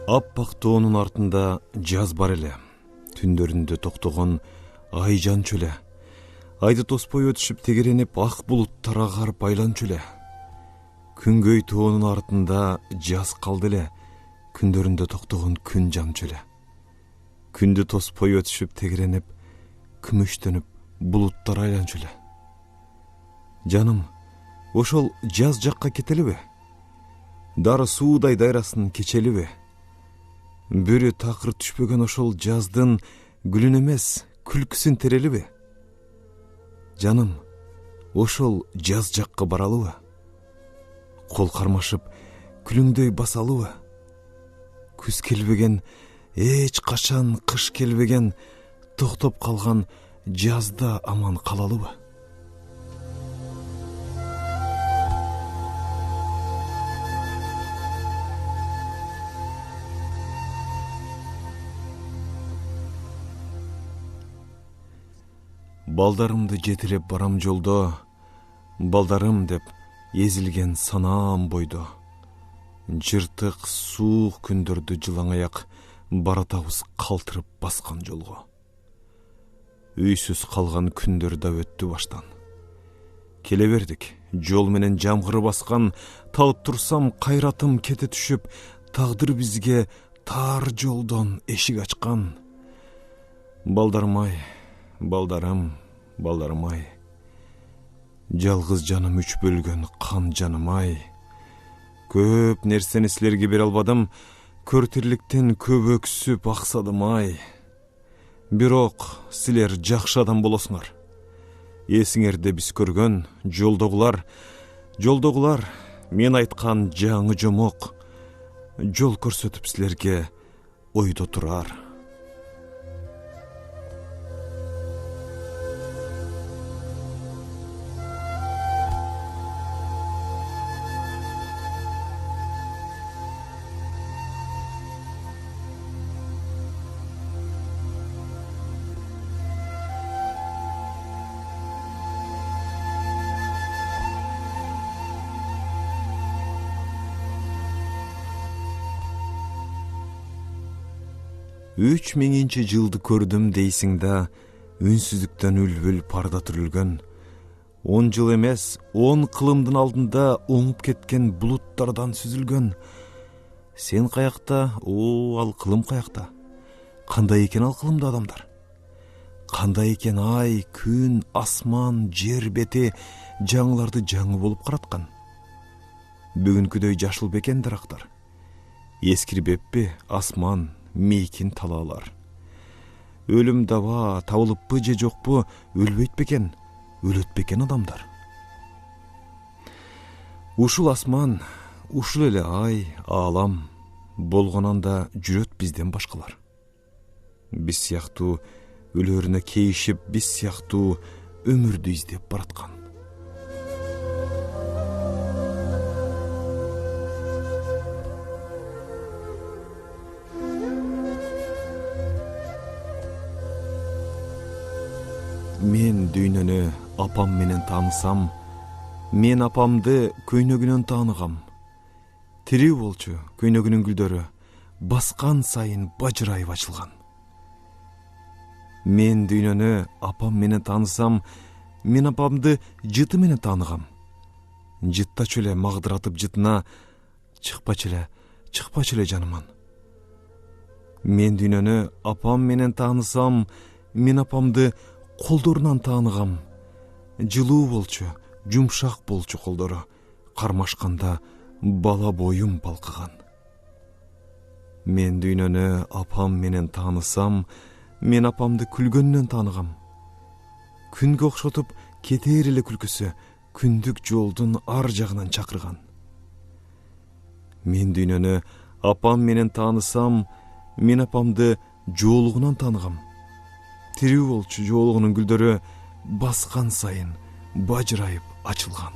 Аппак тоонун артында жаз бар эле. Түндөрүндө токтогон ай жанчу эле. Айды тоспой өтүшүп тегеренип ак булуттар агарып айланчу эле. Күнгөй тоонун артында жаз калды эле. Күндөрүндө токтогон күн жанчу эле. Күндү тоспой өтүшүп тегеренип күмүштөнүп булуттар айланчу эле. Жаным, ошол жаз жакка кетелиби? Дары суудай дайрасын кечелиби? Бүрү такыр түшпөгөн ошол жаздын гүлүн эмес, күлкүсүн терелиби? Жаным, ошол жаз жакка баралыбы? Кол кармашып, күлүңдөй басалыбы? Күз келбеген, эч качан кыш келбеген, токтоп калган жазда аман калалыбы? Балдарымды жетелеп барам жолдо, балдарым деп эзилген санаам бойдо. Жыртык суук күндөрдү жылаң аяк баратабыз калтырып баскан жолго. Үйсүз калган күндөр да өттү баштан. Келе бердик, жол менен жамгыр баскан, талып турсам кайратым кете түшүп, тагдыр бизге тар жолдон эшик ачкан. Балдарым-ай, балдарым-ай, жалгыз жаным үч бөлгөн кан жаным-ай. Көп нерсени силерге бере албадым, көр тирликтен көп өксүп аксадым-ай. Бирок силер жакшы адам болосуңар. Эсиңерде биз көргөн жолдогулар, мен айткан жаңы жомок, жол көрсөтүп силерге ойдо турар. Үч миңинчи жылды көрдүм дейсиң да, үнсүздүктөн үлбүл парда түрүлгөн. 10 жыл эмес, 10 кылымдын алдында оңуп кеткен булуттардан сүзүлгөн. Сен каякта, ал кылым каякта? Кандай экен ал кылымда адамдар? Кандай экен ай, күн, асман, жер бети жаңыларды жаңы болуп караткан? Бүгүнкүдөй жашыл бекен дарактар? Эскирбеппи асман, мейкин талаалар? Өлүм даба табылыппы же жокпу, өлбөйт бекен, өлөт бекен адамдар? Ушул асман, ушул эле ай, аалам болгон анда жүрөт бизден башкалар. Биз сыяктуу өлөрүнө кейишип, биз сыяктуу өмүрдү издеп бараткан. Мен дүйнөнү апам менен таанысам, мен апамды көйнөгүнөн тааныгам. Тирүү болчу көйнөгүнүн гүлдөрү, баскан сайын бажырайып ачылган. Мен дүйнөнү апам менен таанысам, мен апамды жыты менен тааныгам. Жыттачу эле магдыратып жытына, чыкпачу эле жаныман. Мен дүйнөнү апам менен таанысам, мен апамды колдорунан тааныгам. Жылуу болчу, жумшак болчу колдору, кармашканда бала боюм балкыган. Мен дүйнөнү апам менен таанысам, мен апамды күлгөнүнөн тааныгам. Күнгө окшотуп кетер эле күлкүсү, күндүк жолдун ар жагынан чакырган. Мен дүйнөнү апам менен таанысам, мен апамды жоолугунан тааныгам. Тирүү болчу жоолугунун гүлдөрү, баскан сайын бажырайып ачылган.